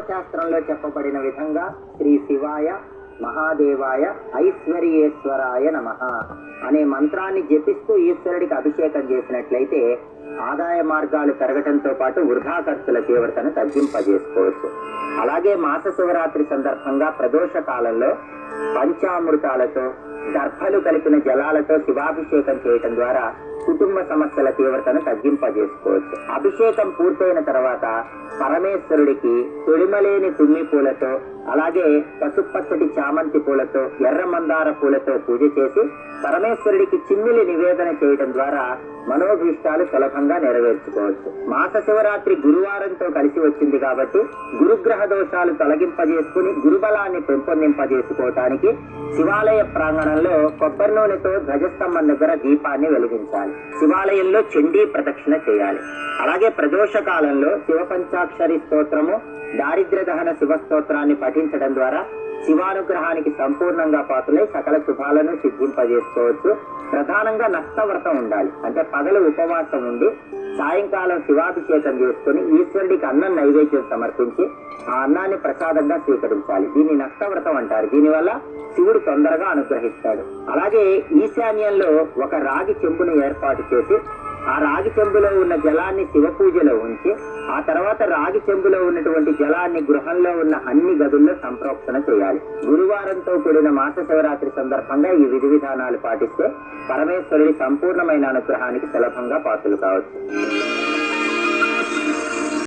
శాస్త్రంలో చెప్పబడిన విధంగా శ్రీ శివాయ మహాదేవాయ ఐశ్వర్యేశ్వరాయ నమః అనే మంత్రాన్ని జపిస్తూ ఈశ్వరుడికి అభిషేకం చేసినట్లయితే ఆదాయ మార్గాలు పెరగటంతో పాటు వృధా ఖర్చుల తీవ్రతను తగ్గింపజేసుకోవచ్చు. అలాగే మాస శివరాత్రి సందర్భంగా ప్రదోష కాలంలో పంచామృతాలతో దర్భలు కలిపిన జలాలతో శివాభిషేకం చేయటం ద్వారా కుటుంబ సమస్యల తీవ్రతను తగ్గింపజేసుకోవచ్చు. అభిషేకం పూర్తయిన తర్వాత పరమేశ్వరుడికి తొడిమలేని తుమ్మి పూలతో అలాగే పసుపచ్చటి చామంతి పూలతో ఎర్ర మందార పూలతో పూజ చేసి పరమేశ్వరుడికి చిమ్మిలి నివేదన చేయడం ద్వారా మనోభీష్టాలు సులభంగా నెరవేర్చుకోవచ్చు. మాస శివరాత్రి గురువారంతో కలిసి వచ్చింది కాబట్టి గురుగ్రహ దోషాలు తొలగింపజేసుకుని గురుబలాన్ని పెంపొందింపజేసుకోవటానికి శివాలయ ప్రాంగణంలో కొబ్బరి నూనెతో ధ్వజస్తంభం దగ్గర దీపాన్ని వెలిగించాలి. శివాలయంలో చండీ ప్రదక్షిణ చేయాలి. అలాగే ప్రదోష కాలంలో శివ పంచాక్షరి స్తోత్రము, దారిద్ర్య దహన శివ స్తోత్రాన్ని పఠించడం ద్వారా శివానుగ్రహానికి సంపూర్ణంగా పాత్రలై సకల శుభాలను సిద్ధింపజేసుకోవచ్చు. ప్రధానంగా నక్తవ్రతం ఉండాలి. అంటే పగలు ఉపవాసం ఉండి సాయంకాలం శివాభిషేకం చేసుకుని ఈశ్వరుడికి అన్నం నైవేద్యం సమర్పించి ఆ అన్నాన్ని ప్రసాదంగా స్వీకరించాలి. దీన్ని నక్తవ్రతం అంటారు. దీనివల్ల శివుడు తొందరగా అనుగ్రహిస్తాడు. అలాగే ఈశాన్యంలో ఒక రాగి చెంబును ఏర్పాటు చేసి ఆ రాగి చెంబులో ఉన్న జలాన్ని శివ పూజలో ఉంచి ఆ తర్వాత రాగి చెంబులో ఉన్నటువంటి జలాన్ని గృహంలో ఉన్న అన్ని గదుల్లో సంప్రోక్షణ చేయాలి. గురువారంతో కూడిన మాస శివరాత్రి సందర్భంగా ఈ విధి విధానాలు పాటిస్తే పరమేశ్వరుడి సంపూర్ణమైన అనుగ్రహానికి సులభంగా పాత్రలు కావచ్చు.